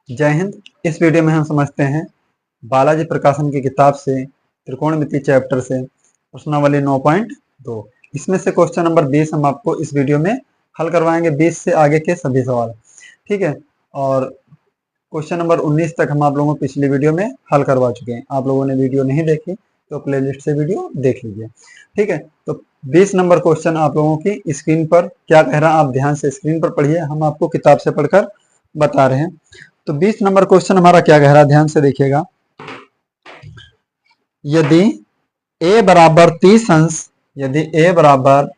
जय हिंद। इस वीडियो में हम समझते हैं बालाजी प्रकाशन की किताब से त्रिकोणमिति चैप्टर से प्रश्नावली 9.2। इसमें से क्वेश्चन नंबर 20 हम आपको इस वीडियो में हल करवाएंगे। 20 से आगे के सभी सवाल, ठीक है। और क्वेश्चन नंबर 19 तक हम आप लोगों को पिछली वीडियो में हल करवा चुके हैं। आप लोगों ने वीडियो नहीं देखी तो प्लेलिस्ट से वीडियो देख लीजिए, ठीक है। तो 20 नंबर क्वेश्चन आप लोगों की स्क्रीन पर क्या कह रहा है, आप ध्यान से स्क्रीन पर पढ़िए, हम आपको किताब से पढ़कर बता रहे हैं। तो 20 नंबर क्वेश्चन हमारा क्या कह रहा है, ध्यान से देखिएगा। यदि a बराबर 30 अंश, यदि a बराबर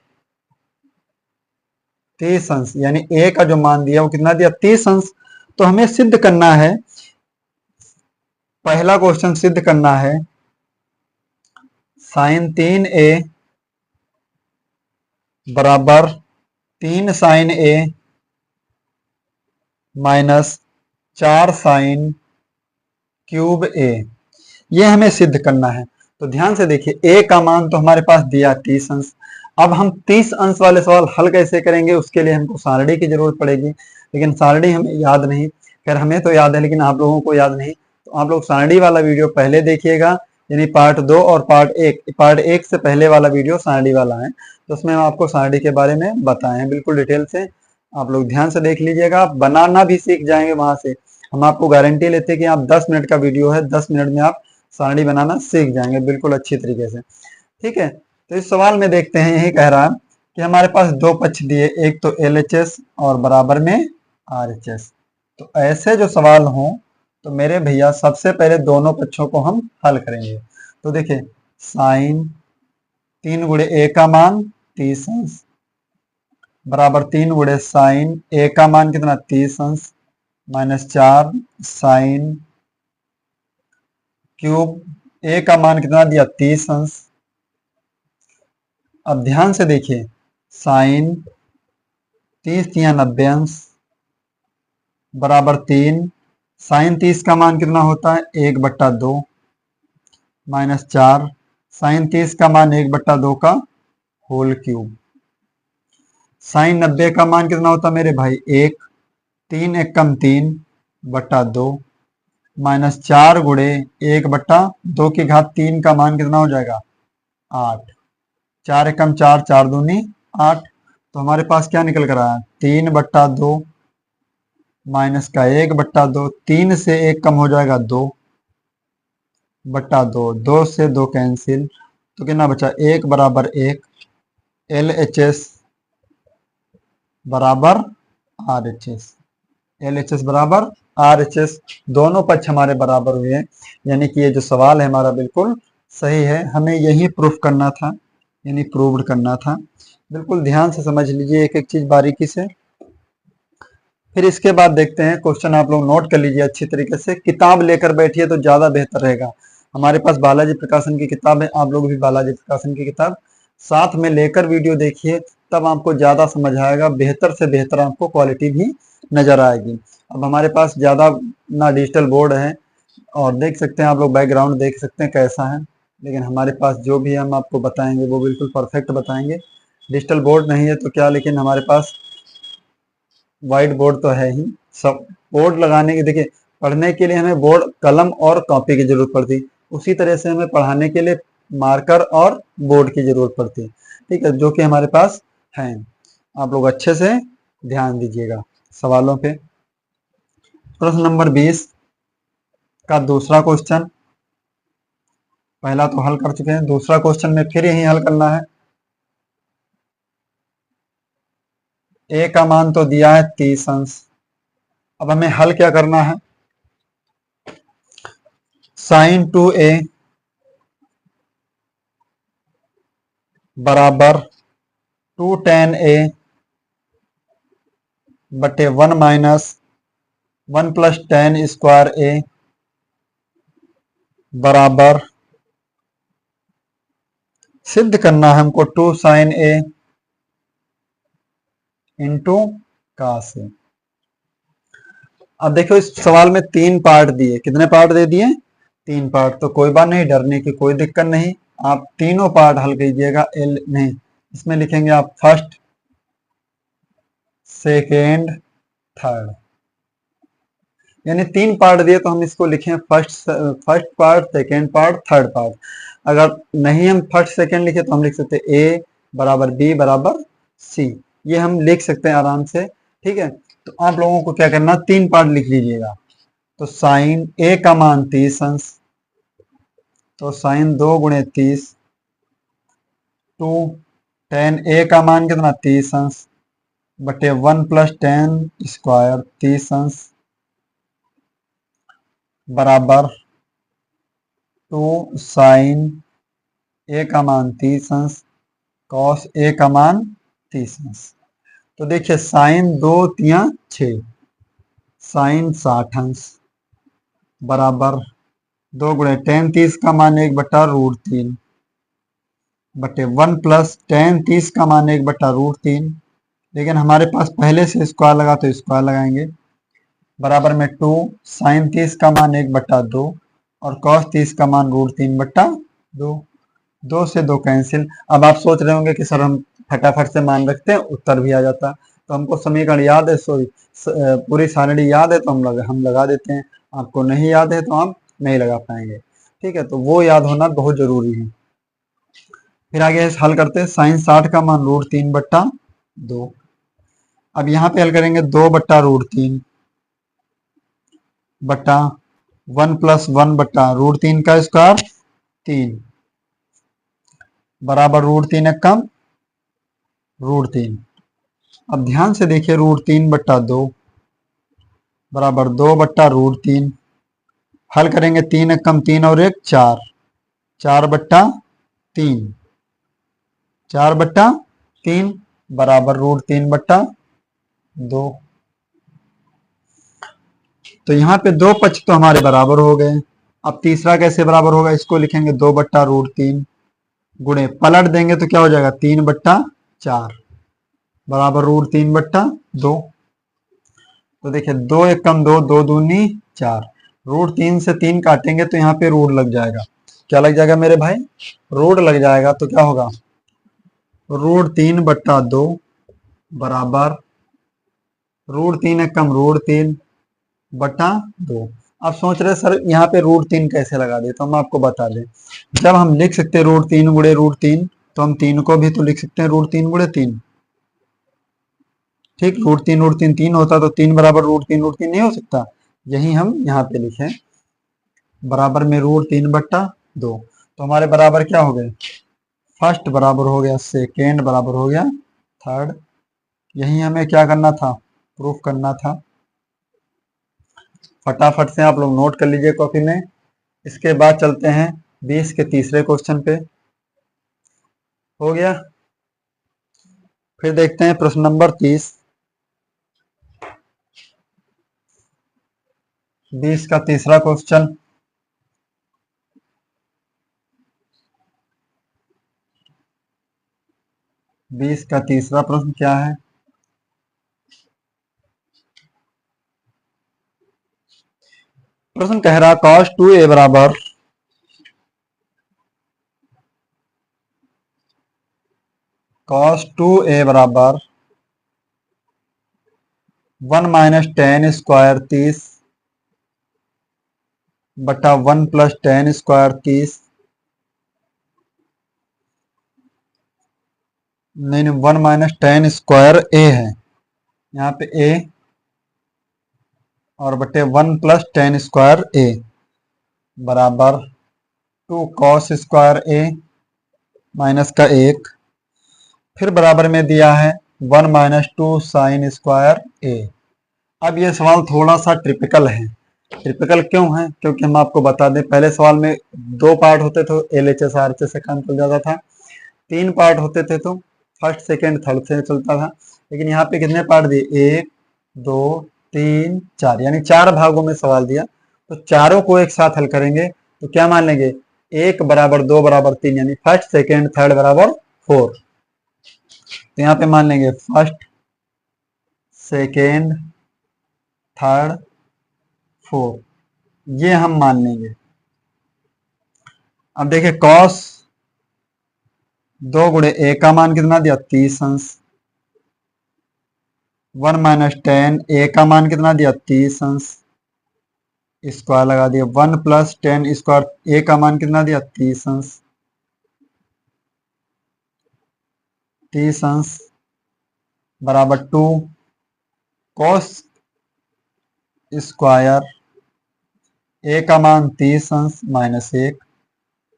30 अंश, यानी a का जो मान दिया वो कितना दिया, 30 अंश। तो हमें सिद्ध करना है, पहला क्वेश्चन सिद्ध करना है साइन 3a बराबर 3 sine a minus 4 sine cube a, ये हमें सिद्ध करना है। तो ध्यान से देखिए, a का मान तो हमारे पास दिया 30 अंश। अब हम 30 अंश वाले सवाल हल कैसे करेंगे, उसके लिए हमको सारणी की जरूरत पड़ेगी, लेकिन सारणी हमें याद नहीं। खैर हमें तो याद है लेकिन आप लोगों को याद नहीं, तो आप लोग सारणी वाला वीडियो पहले देखिएगा, यानी पार्ट 2 और पार्ट 1 से पहले वाला वीडियो सारणी वाला है। तो उसमें हम आपको सारणी के बारे में बताए हैं बिल्कुल डिटेल से, आप लोग ध्यान से देख लीजिएगा, आप बनाना भी सीख जाएंगे वहां से। हम आपको गारंटी लेते हैं कि आप 10 मिनट का वीडियो है, 10 मिनट में आप सारणी बनाना सीख जाएंगे बिल्कुल अच्छी तरीके से, ठीक है। तो इस सवाल में देखते हैं, यही कह रहा है कि हमारे पास दो पक्ष दिए, एक तो LHS और बराबर में RHS। तो ऐसे जो सवाल हों तो मेरे भैया सबसे पहले दोनों पक्षों को हम हल करेंगे। तो देखिए, साइन 3 गुणे a का मान 30 अंश बराबर 3 गुणे साइन a का मान कितना 30 अंश माइनस 4 साइन क्यूब a का मान कितना दिया 30 अंश। अब ध्यान से देखिए, साइन 30 या 90 अंश बराबर 3, साइन 30 का मान कितना होता है 1/2 माइनस 4 साइन 30 का मान 1/2 का होल क्यूब। साइन 90 का मान कितना होता है मेरे भाई 1, 3 एकम 3/2 माइनस 4 गुणे 1/2 की घात 3 का मान कितना हो जाएगा 8, 4 एकम 4, 4 दूनी 8। तो हमारे पास क्या निकल कर आया 3/2 माइनस का 1/2, 3 से 1 कम हो जाएगा 2/2, 2 से 2 कैंसिल, तो कितना बचा 1 बराबर 1। LHS बराबर RHS, LHS बराबर RHS, दोनों पक्ष हमारे बराबर हुए, यानी कि ये जो सवाल है हमारा बिल्कुल सही है। हमें यही प्रूफ करना था, यानी प्रूव्ड करना था। बिल्कुल ध्यान से समझ लीजिए एक एक चीज बारीकी से। फिर इसके बाद देखते हैं क्वेश्चन, आप लोग नोट कर लीजिए अच्छी तरीके से, किताब लेकर बैठिए तो ज्यादा बेहतर रहेगा। हमारे पास बालाजी प्रकाशन की किताब है, आप लोग भी बालाजी प्रकाशन की किताब साथ में लेकर वीडियो देखिए, तब आपको ज्यादा समझ आएगा, बेहतर से बेहतर आपको क्वालिटी भी नजर आएगी। अब हमारे पास ज्यादा ना डिजिटल बोर्ड है, और देख सकते हैं आप लोग बैकग्राउंड देख सकते हैं कैसा है, लेकिन हमारे पास जो भी हम आपको बताएंगे वो बिल्कुल परफेक्ट बताएंगे। डिजिटल बोर्ड नहीं है तो क्या, लेकिन हमारे पास व्हाइट बोर्ड तो है ही। सब बोर्ड लगाने के, देखिए पढ़ने के लिए हमें बोर्ड, कलम और कॉपी की जरूरत पड़ती, उसी तरह से हमें पढ़ाने के लिए मार्कर और बोर्ड की जरूरत पड़ती है, ठीक है, जो कि हमारे पास है। आप लोग अच्छे से ध्यान दीजिएगा सवालों पे। प्रश्न नंबर 20 का दूसरा क्वेश्चन, पहला तो हल कर चुके हैं, दूसरा क्वेश्चन में फिर यही हल करना है। a का मान तो दिया है 30 अंश, अब हमें हल क्या करना है, साइन 2a बराबर 2 tan a बटे 1 minus 1 plus tan square a बराबर, सिद्ध करना है हमको 2 sine a into cos a। अब देखो इस सवाल में 3 पार्ट दिए, कितने पार्ट दे दिए 3 पार्ट, तो कोई बात नहीं, डरने की कोई दिक्कत नहीं, आप तीनों पार्ट हल कीजिएगा। एल नहीं, इसमें लिखेंगे आप फर्स्ट, सेकेंड, थर्ड, यानी 3 पार्ट दिए तो हम इसको लिखें first part, second part, third part. अगर नहीं हम फर्स्ट सेकेंड लिखे तो हम लिख सकते हैं ए बराबर बी बराबर सी, ये हम लिख सकते हैं आराम से। ठीक है, तो आप लोगों को क्या करना, 3 पार्ट लिख लीजिएगा। तो साइन ए का मान 30 अंश, तो साइन 2 गुणे 30 टू टेन ए का मान कितना 30 अंश बटे 1 प्लस टेन स्क्वायर 30 अंश बराबर टू साइन ए का मान 30 अंश कॉस ए का मान 30 अंश। तो देखिए साइन 2 तिया 6, साइन 60 अंश बराबर 2 गुणे टेन 30 का मान 1/√3 बटे 1 प्लस टेन 30 का मान 1/√3, लेकिन हमारे पास पहले से स्क्वायर लगा तो स्क्वायर लगाएंगे, बराबर में 2 साइन 30 का मान 1/2 और कॉस 30 का मान √3/2, 2 से 2 कैंसिल। अब आप सोच रहे होंगे कि सर हम फटाफट से मान रखते हैं उत्तर भी आ जाता, तो हमको समीकरण याद है, सॉरी पूरी सारणी याद है तो हम लगा देते हैं, आपको नहीं याद है तो आप नहीं लगा पाएंगे। ठीक है, तो वो याद होना बहुत जरूरी है। फिर आगे हल करते हैं, साइन 60 का मान √3/2। अब यहाँ पे हल करेंगे 2/√3 बटा 1 प्लस 1/√3 का स्क्वायर 3 बराबर √3 कम √3। अब ध्यान से देखिए √3/2 बराबर 2/√3, हल करेंगे 3 कम 3 और 1 4, 4/3, 4/3 बराबर √3/2। तो यहाँ पे दो पक्ष तो हमारे बराबर हो गए। अब तीसरा कैसे बराबर होगा, इसको लिखेंगे 2/√3 गुणे पलट देंगे तो क्या हो जाएगा 3/4 बराबर √3/2। तो देखिए 2 1 कम 2, 2 दूनी 4, √3 से 3 काटेंगे तो यहाँ पे रूट लग जाएगा। क्या लग जाएगा मेरे भाई, रूट लग जाएगा। तो क्या होगा √3/2 बराबर √3 1 कम √3/2। आप सोच रहे सर यहाँ पे √3 कैसे लगा दे, तो हम आपको बता दें, जब हम लिख सकते हैं √3 गुणे √3 तो हम 3 को भी तो लिख सकते हैं √3 गुणे 3। ठीक, √3 3 होता तो 3 बराबर √3 नहीं हो सकता, यही हम यहाँ पे लिखे बराबर में √3/2। तो हमारे बराबर क्या हो गए, फर्स्ट बराबर हो गया सेकेंड बराबर हो गया थर्ड, यही हमें क्या करना था, प्रूफ करना था। फटाफट से आप लोग नोट कर लीजिए कॉपी में। इसके बाद चलते हैं 20 के तीसरे क्वेश्चन पे, हो गया। फिर देखते हैं प्रश्न नंबर 30, 20 का तीसरा क्वेश्चन। बीस का तीसरा प्रश्न क्या है, प्रश्न कह रहा cos 2a बराबर cos 2a बराबर 1 माइनस टेन स्क्वायर 30 बटा 1 प्लस टेन स्क्वायर 30, नहीं 1 माइनस टेन स्क्वायर ए है यहाँ पे ए, और बटे 1 प्लस टेन स्क्वायर ए बराबर 2 कॉस स्क्वायर ए माइनस का 1, फिर बराबर में दिया है 1 माइनस 2 साइन स्क्वायर ए। अब ये सवाल थोड़ा सा ट्रिपिकल है। ट्रिपिकल क्यों है, क्योंकि हम आपको बता दें पहले सवाल में 2 पार्ट होते थे, LHS RHS से काम चल जाता था। 3 पार्ट होते थे तो फर्स्ट सेकेंड थर्ड से चलता था, लेकिन यहाँ पे कितने पार्ट दिए, 1 2 3 4, यानी 4 भागों में सवाल दिया। तो चारों को एक साथ हल करेंगे तो क्या मान लेंगे, 1 बराबर 2 बराबर 3, यानी फर्स्ट सेकेंड थर्ड बराबर 4। तो यहाँ पे मान लेंगे फर्स्ट सेकेंड थर्ड 4, ये हम मान लेंगे। अब देखिए कॉस 2 गुणे ए का मान कितना दिया 30 अंश, 1 माइनस टेन ए का मान कितना दिया 30 अंश स्क्वायर लगा दिया, 1+10 स्क्वायर, ए का मान कितना दिया 30 अंश बराबर 2 कॉस स्क्वायर, ए का मान 30 अंश -1,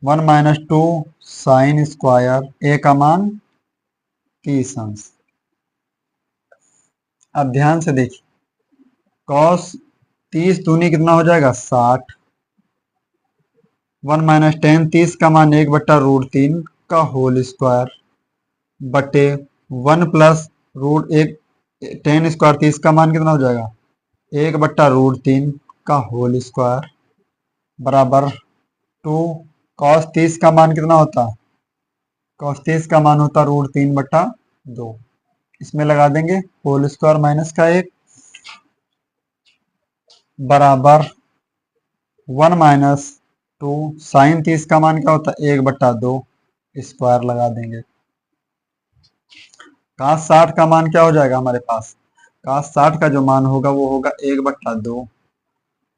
1 - 2 साइन स्क्वायर, ए का मान 30 अंश। अब ध्यान से देखिए, कॉस 30 दूनी कितना हो जाएगा 60, 1 - 10 30 का मान 1/√3 का होल स्क्वायर बटे 1+√1 10 स्क्वायर 30 का मान कितना हो जाएगा 1/√3 का होल स्क्वायर बराबर 2 कॉस 30 का मान कितना होता है, कॉस 30 का मान होता √3/2, इसमें लगा देंगे होल स्क्वायर माइनस का 1 बराबर 1 - 2 साइन 30 का मान क्या होता है 1/2 स्क्वायर लगा देंगे। cos 60 का मान क्या हो जाएगा हमारे पास, cos 60 का जो मान होगा वो होगा 1/2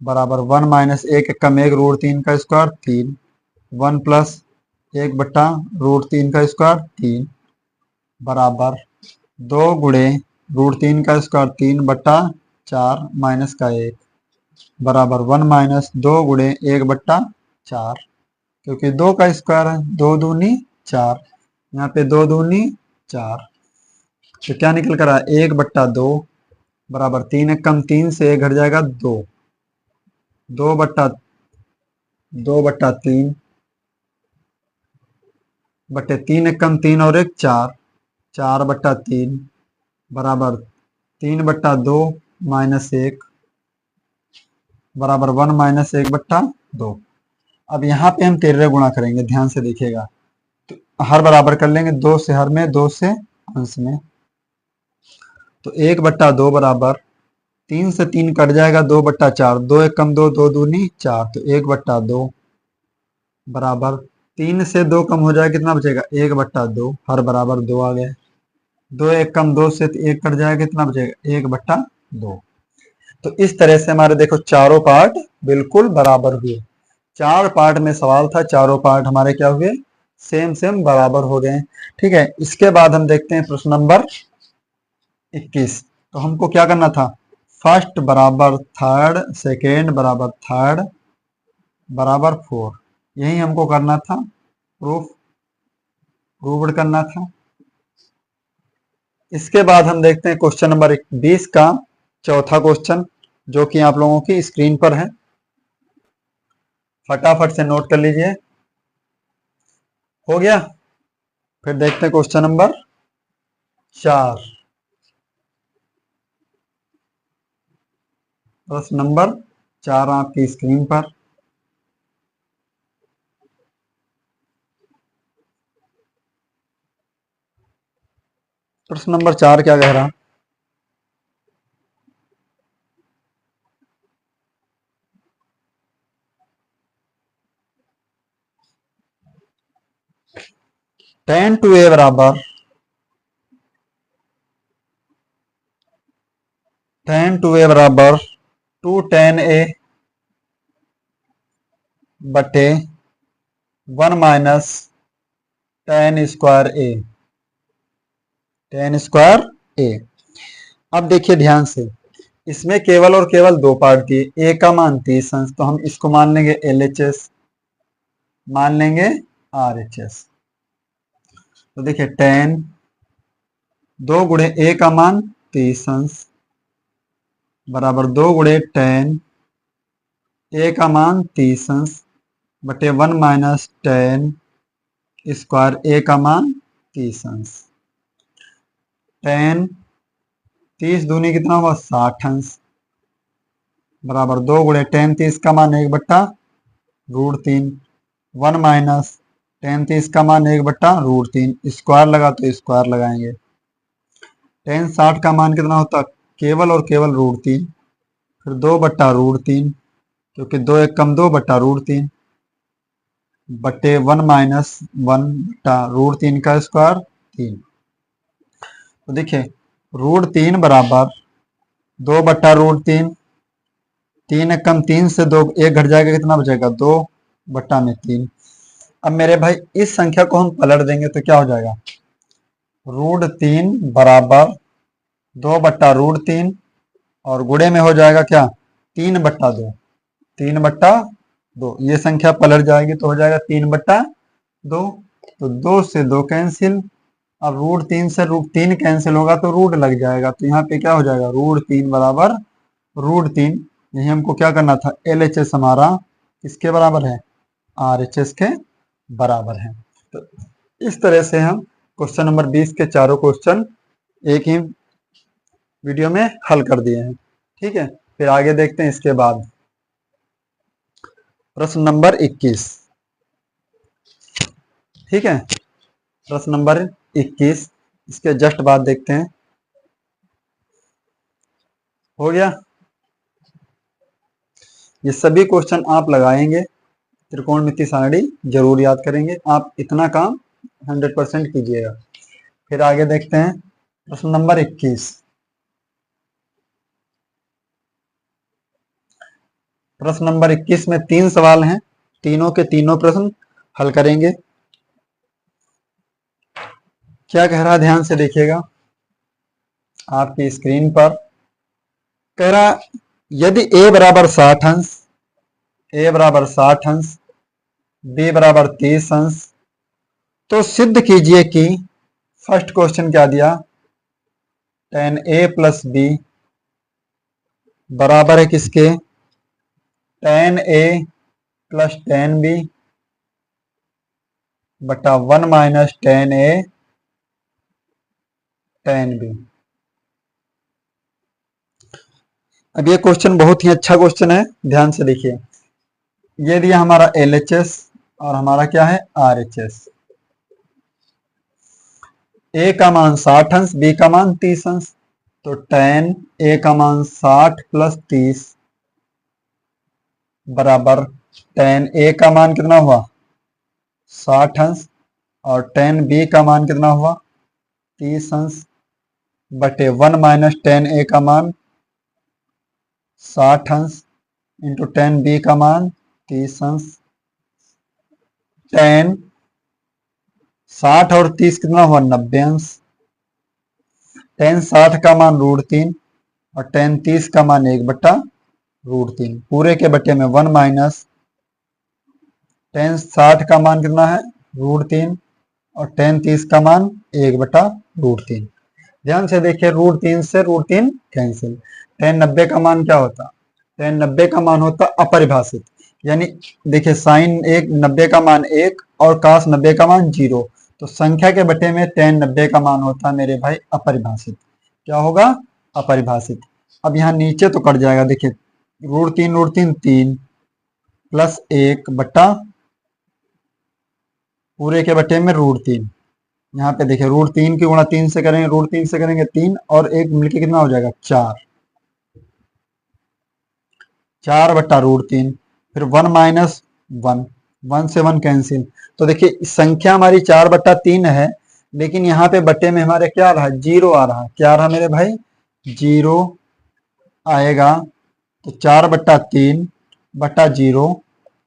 बराबर 1 - 1 कम 1√3 का स्क्वायर 3, 1+1/√3 का स्क्वायर 3 बराबर 2 गुणे √3 का स्क्वायर 3/4 माइनस का 1 बराबर 1 - 2 गुणे 1/4, क्योंकि 2 का स्क्वायर है, 2 दूनी 4, यहाँ पे 2 दूनी 4, तो क्या निकल कर आया 1/2 बराबर 3 एक कम 3 से 1 घट जाएगा 2, 2/3 बटे 3 एक कम 3 और 1 4, 4/3 बराबर 3/2 -1 बराबर 1 - 1/2। अब यहाँ पे हम 13 गुणा करेंगे, ध्यान से देखिएगा, तो हर बराबर कर लेंगे, 2 से हर में 2 से अंश में, तो 1/2 बराबर 3 से 3 कट जाएगा 2/4, 2 एक कम 2, 2 दूनी 4, तो 1/2 बराबर 3 से 2 कम हो जाएगा कितना बचेगा 1/2, हर बराबर 2 आ गए, 2 एक कम 2 से 1 कट जाएगा कितना बचेगा 1/2। तो इस तरह से हमारे देखो चारों पार्ट बिल्कुल बराबर हुए, 4 पार्ट में सवाल था, चारों पार्ट हमारे क्या हुए सेम सेम बराबर हो गए। ठीक है, इसके बाद हम देखते हैं प्रश्न नंबर 21। तो हमको क्या करना था, फर्स्ट बराबर थर्ड, सेकेंड बराबर थर्ड बराबर 4, यही हमको करना था, प्रूव्ड करना था। इसके बाद हम देखते हैं क्वेश्चन नंबर 20 का चौथा क्वेश्चन, जो कि आप लोगों की स्क्रीन पर है, फटाफट से नोट कर लीजिए। हो गया, फिर देखते हैं क्वेश्चन नंबर 4। प्रश्न नंबर 4 आपकी स्क्रीन पर। प्रश्न नंबर 4 क्या कह रहा, 10 बराबर 2 tan a बटे 1 - tan स्क्वायर ए। अब देखिए ध्यान से, इसमें केवल और केवल 2 पार्ट दिए, ए का मान 30 अंश, तो हम इसको मान लेंगे LHS, मान लेंगे RHS। तो देखिए tan 2 गुणे ए का मान 30 अंश बराबर 2 गुणे tan ए का मान 30 अंश बटे 1 - tan स्क्वायर ए का मान 30 अंश। tan 30 दूनी कितना हुआ 60 अंश बराबर 2 गुणे tan 30 का मान 1/√3, 1 - tan 30 का मान 1/√3, स्क्वायर लगा तो स्क्वायर लगाएंगे। tan 60 का मान कितना होता केवल और केवल √3, फिर 2/√3, क्योंकि 2 एक कम 2/√3 बटे 1 - 1/√3 का स्क्वायर 3। तो देखिए √3 बराबर 2/√3, 3 कम 3 से 2 1 घट जाएगा, कितना बचेगा 2/3। अब मेरे भाई इस संख्या को हम पलट देंगे तो क्या हो जाएगा, √3 बराबर 2/√3 और गुणे में हो जाएगा क्या 3/2। 3/2 ये संख्या पलट जाएगी तो हो जाएगा 3/2। तो 2 से 2 कैंसिल। अब √3 से √3 कैंसिल होगा तो रूट लग जाएगा, तो यहाँ पे क्या हो जाएगा √3 बराबर √3। यही हमको क्या करना था, LHS हमारा किसके बराबर है, RHS के बराबर है। तो इस तरह से हम क्वेश्चन नंबर 20 के चारों क्वेश्चन एक ही वीडियो में हल कर दिए हैं। ठीक है, फिर आगे देखते हैं इसके बाद प्रश्न नंबर 21। ठीक है, प्रश्न नंबर 21 इसके जस्ट बाद देखते हैं। हो गया, ये सभी क्वेश्चन आप लगाएंगे, त्रिकोणमिति सारणी जरूर याद करेंगे, आप इतना काम 100% कीजिएगा। फिर आगे देखते हैं प्रश्न नंबर 21। प्रश्न नंबर 21 में 3 सवाल हैं, तीनों के तीनों प्रश्न हल करेंगे। क्या कह रहा है ध्यान से देखिएगा आपकी स्क्रीन पर। कह रहा यदि a बराबर 60 अंश, a बराबर 60 अंश, b बराबर 30 अंश, तो सिद्ध कीजिए कि फर्स्ट क्वेश्चन क्या दिया, tan a प्लस b बराबर है किसके, tan a plus tan b बटा 1 minus tan a tan b। अब ये क्वेश्चन बहुत ही अच्छा क्वेश्चन है, ध्यान से देखिए। ये दिया हमारा LHS और हमारा क्या है RHS। a का मान 60 अंश, b का मान 30 अंश, तो tan a का मान 60 प्लस 30 बराबर tan a का मान कितना हुआ 60 अंश और tan b का मान कितना हुआ 30 अंश बटे 1 माइनस tan a का मान 60 अंश इंटू tan b का मान 30 अंश। tan 60 और 30 कितना हुआ 90 अंश। tan 60 का मान √3 और tan 30 का मान 1/√3, पूरे के बटे में 1 माइनस tan 60 का मान कितना है √3 और tan 30 का मान 1/√3। ध्यान से देखिए √3 से √3 कैंसिल। tan 90 का मान क्या होता, tan 90 का मान होता अपरिभाषित, यानी देखिए साइन 90 का मान 1 और cos 90 का मान 0, तो संख्या के बटे में tan 90 का मान होता मेरे भाई अपरिभाषित। क्या होगा अपरिभाषित। अब यहाँ नीचे तो कट जाएगा, देखिए √3 3 प्लस 1 बटा पूरे के बटे में √3। यहाँ पे देखिए √3 की गुणा 3 से करेंगे, √3 से करेंगे 3 और 1 मिलके कितना हो जाएगा 4/√3, फिर 1 माइनस 1, 1 से 1 कैंसिल। तो देखिए संख्या हमारी 4/3 है, लेकिन यहाँ पे बटे में हमारे क्या आ रहा है 0 आ रहा है। क्या आ रहा मेरे भाई 0 आएगा, तो 4/3 बटा 0,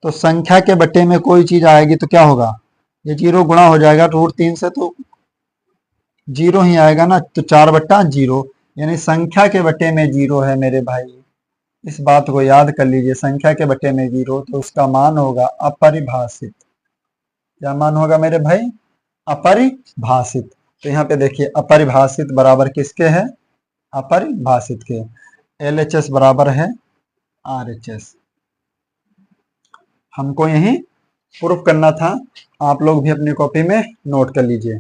तो संख्या के बटे में कोई चीज आएगी तो क्या होगा, ये 0 गुणा हो जाएगा √3 से, तो 0 ही आएगा ना, तो 4/0, यानी संख्या के बटे में 0 है मेरे भाई। इस बात को याद कर लीजिए, संख्या के बटे में 0 तो उसका मान होगा अपरिभाषित। क्या मान होगा मेरे भाई अपरिभाषित। तो यहाँ पे देखिए अपरिभाषित बराबर किसके है, अपरिभाषित के। LHS बराबर है RHS। हमको यही प्रूफ करना था, आप लोग भी अपनी कॉपी में नोट कर लीजिए।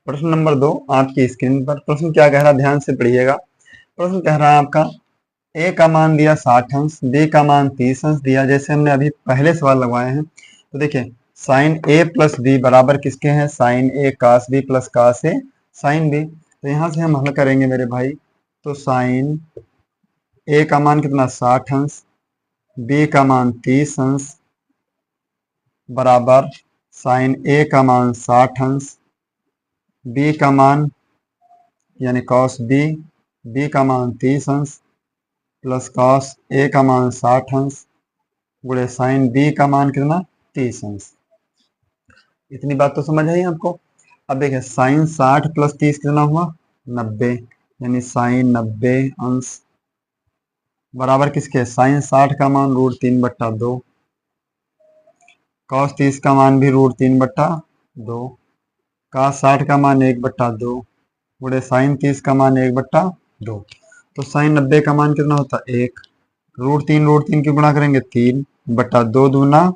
प्रश्न नंबर 2 आपकी स्क्रीन पर। प्रश्न क्या कह रहा है ध्यान से पढ़िएगा। प्रश्न कह रहा है आपका a का मान दिया 60 अंश, b का मान 30 अंश दिया, जैसे हमने अभी पहले सवाल लगवाए हैं। तो देखिए साइन a प्लस b बराबर किसके हैं, sine a cos b plus cos a sine b। तो यहाँ से हम हल करेंगे मेरे भाई, तो साइन a का मान कितना 60 अंश, b का मान 30 अंश बराबर साइन a का मान 60 अंश, b का मान यानी cos b, b का मान 30 अंश प्लस कॉस ए का मान 60 अंश गुणे साइन बी का मान कितना 30 अंश। इतनी बात तो समझ आई आपको। अब देखिए साइन 60 प्लस 30 कितना हुआ 90, यानी साइन 90 अंश बराबर किसके साइन 60 का मान √3/2, कॉस 30 का मान भी √3/2, कॉस 60 का मान 1/2 गुणे साइन 30 का मान 1/2। तो साइन 90 का मान कितना होता है 1, √3 की गुणा करेंगे 3/2 दूना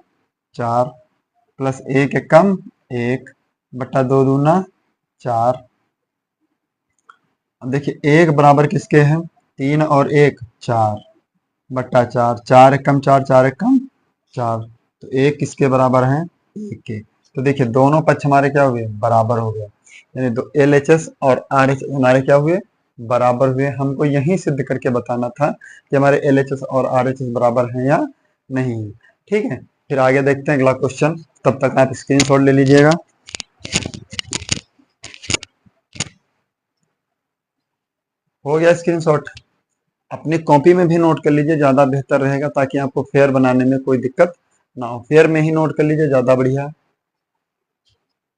4 प्लस 1 एकम 1/2 दूना 4। अब देखिए 1 बराबर किसके है 3 और 1 4/4, 4 एकम 4, 4 एकम 4, तो 1 किसके बराबर है 1 के। तो देखिए दोनों पक्ष हमारे क्या हुए बराबर हो गए, यानी LHS और RHS हमारे क्या हुए बराबर हुए। हमको यही सिद्ध करके बताना था कि हमारे LHS और RHS बराबर हैं या नहीं। ठीक है, फिर आगे देखते हैं अगला क्वेश्चन। तब तक आप स्क्रीनशॉट ले लीजिएगा। हो गया स्क्रीनशॉट, अपनी कॉपी में भी नोट कर लीजिए, ज्यादा बेहतर रहेगा ताकि आपको फेयर बनाने में कोई दिक्कत ना हो। फेयर में ही नोट कर लीजिए, ज्यादा बढ़िया।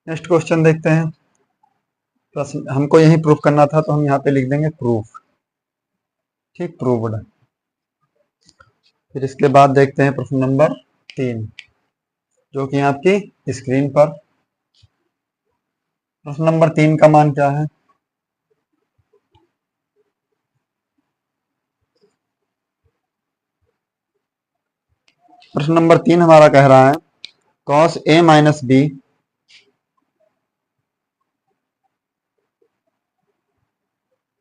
नेक्स्ट क्वेश्चन देखते हैं। प्रश्न हमको यही प्रूफ करना था तो हम यहाँ पे लिख देंगे प्रूफ। ठीक, प्रूव्ड। फिर इसके बाद देखते हैं प्रश्न नंबर 3 जो कि आपकी स्क्रीन पर। प्रश्न नंबर 3 का मान क्या है। प्रश्न नंबर 3 हमारा कह रहा है cos A - B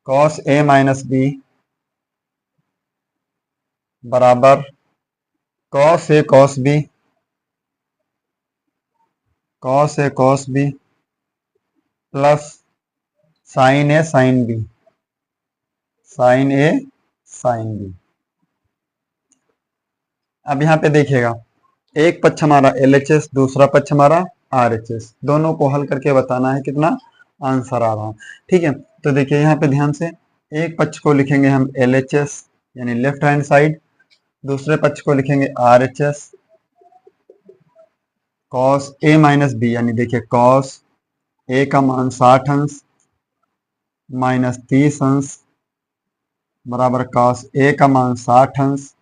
cos A - B बराबर cos A cos B cos A cos B plus sin A sin B sin A sin B। अब यहाँ पे देखिएगा एक पक्ष हमारा LHS, दूसरा पक्ष हमारा RHS, दोनों को हल करके बताना है कितना आंसर आ रहा है। ठीक है, तो देखिए यहाँ पे ध्यान से एक पक्ष को लिखेंगे हम LHS यानी लेफ्ट हैंड साइड, दूसरे पक्ष को लिखेंगे RHS cos A - B, यानी देखिए cos A का मान 60 अंश माइनस 30 अंश बराबर cos A का मान 60 अंश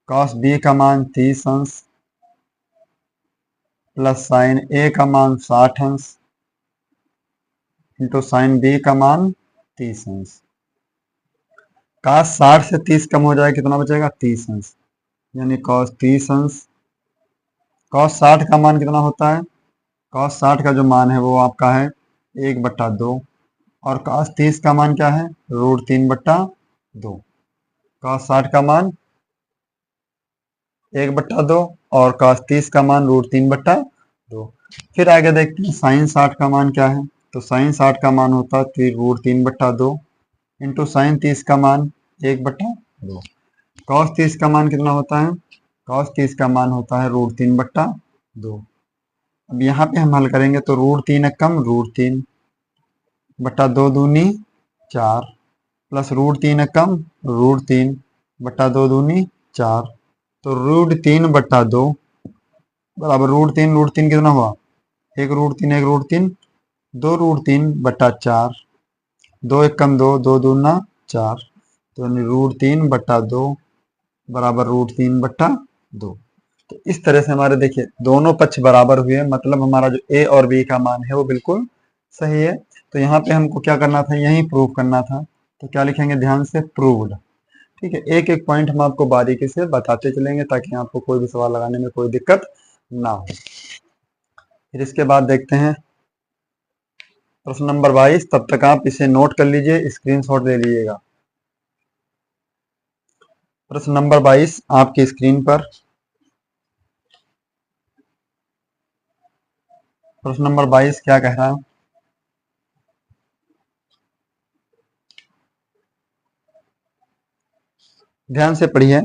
cos B का मान 30 अंश प्लस साइन A का मान 60 अंश इंटू साइन B का मान 30 अंश। cos 60 से 30 कम हो जाए कितना बचेगा 30 अंश, यानी cos 30 अंश। cos 60 का मान कितना होता है, cos 60 का जो मान है वो आपका है 1/2 और cos 30 का मान क्या है √3/2। cos 60 का मान 1/2 और cos 30 का मान √3/2। फिर आगे देखते हैं sin 60 का मान क्या है, तो sin 60 का मान होता है √3/2 इंटू साइन 30 का मान 1/2। cos 30 का मान कितना होता है, cos 30 का मान होता है √3/2। अब यहाँ पे हम हल करेंगे तो √3 कम √3/2 दूनी 4 प्लस √3 कम √3/2 दूनी 4, तो √3/2 बराबर √3 कितना हुआ 1 √3 1 √3 2 √3/4, 2 1 कम 2 2 दूना 4, तो √3/2 बराबर √3/2। तो इस तरह से हमारे देखिए दोनों पक्ष बराबर हुए, मतलब हमारा जो A और B का मान है वो बिल्कुल सही है। तो यहाँ पे हमको क्या करना था, यही प्रूव करना था। तो क्या लिखेंगे ध्यान से प्रूव्ड। ठीक है, एक एक पॉइंट हम आपको बारीकी से बताते चलेंगे ताकि आपको कोई भी सवाल लगाने में कोई दिक्कत ना हो। फिर इसके बाद देखते हैं प्रश्न नंबर 22। तब तक आप इसे नोट कर लीजिए, स्क्रीनशॉट ले लीजिएगा। प्रश्न नंबर 22 आपकी स्क्रीन पर। प्रश्न नंबर 22 क्या कह रहा है, ध्यान से पढ़िए।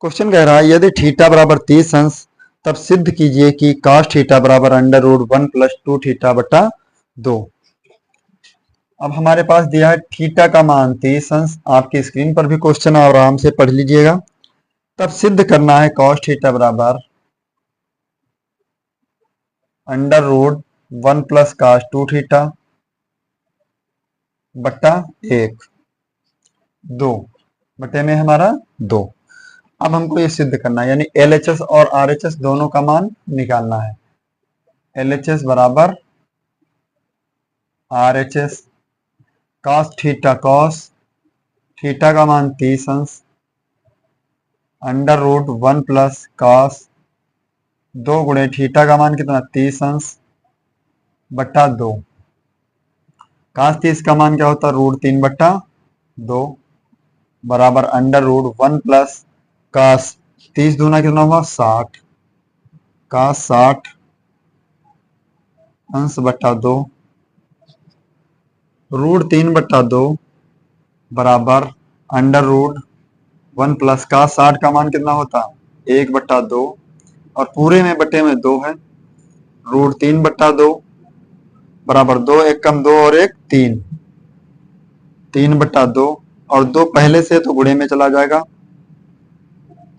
क्वेश्चन कह रहा है यदि थीटा बराबर 30 अंश तब सिद्ध कीजिए कि cos थीटा बराबर √1 + 2 थीटा/2। अब हमारे पास दिया है थीटा का मान 30 अंश। आपकी स्क्रीन पर भी क्वेश्चन आराम से पढ़ लीजिएगा। तब सिद्ध करना है कॉस थीटा बराबर under root 1 plus cos 2 theta बट्टा 1, 2 बटे में हमारा 2। अब हमको ये सिद्ध करना है, यानी LHS और RHS दोनों का मान निकालना है। LHS बराबर RHS कॉस थीटा का मान 30 अंश अंडर रूट 1 प्लस कॉस 2 गुणे थीटा का मान कितना 30 अंश बट्टा 2। कॉस 30 का मान क्या होता है रूट 3 बट्टा 2 बराबर अंडर रूट 1 प्लस कॉस 30 दूना कितना हुआ 60 कॉस 60 अंश बट्टा 2 रूट 3 बट्टा 2 बराबर अंडर रूट 1 प्लस का 60 का मान कितना होता 1 बट्टा 2 और पूरे में बटे में 2 है। रूट 3 बट्टा 2 बराबर 2 1 कम 2 और 1 3 3 बट्टा 2 और 2 पहले से तो गुणे में चला जाएगा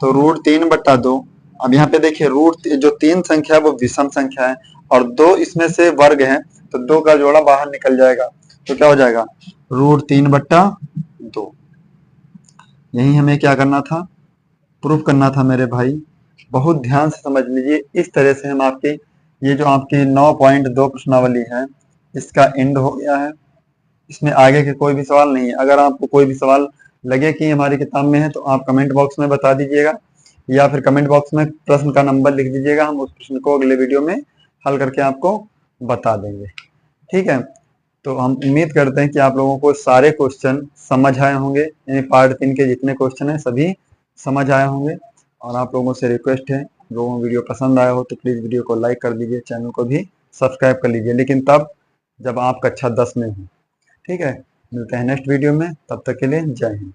तो रूट 3 बट्टा 2। अब यहाँ पे देखिए रूट जो 3 संख्या है वो विषम संख्या है और 2 इसमें से वर्ग है तो 2 का जोड़ा बाहर निकल जाएगा तो क्या हो जाएगा रूट 3 बट्टा 2। यही हमें क्या करना था प्रूफ करना था मेरे भाई। बहुत ध्यान से समझ लीजिए। इस तरह से हम आपके ये जो आपकी 9.2 प्रश्नावली है इसका एंड हो गया है। इसमें आगे के कोई भी सवाल नहीं है। अगर आपको कोई भी सवाल लगे कि हमारी किताब में है तो आप कमेंट बॉक्स में बता दीजिएगा या फिर कमेंट बॉक्स में प्रश्न का नंबर लिख दीजिएगा। हम उस प्रश्न को अगले वीडियो में हल करके आपको बता देंगे। ठीक है, तो हम उम्मीद करते हैं कि आप लोगों को सारे क्वेश्चन समझ आए होंगे, यानी पार्ट 3 के जितने क्वेश्चन हैं सभी समझ आए होंगे। और आप लोगों से रिक्वेस्ट है, लोगों को वीडियो पसंद आया हो तो प्लीज़ वीडियो को लाइक कर दीजिए, चैनल को भी सब्सक्राइब कर लीजिए, लेकिन तब जब आप कक्षा 10 में हो। ठीक है, मिलते हैं नेक्स्ट वीडियो में, तब तक के लिए जय हिंद।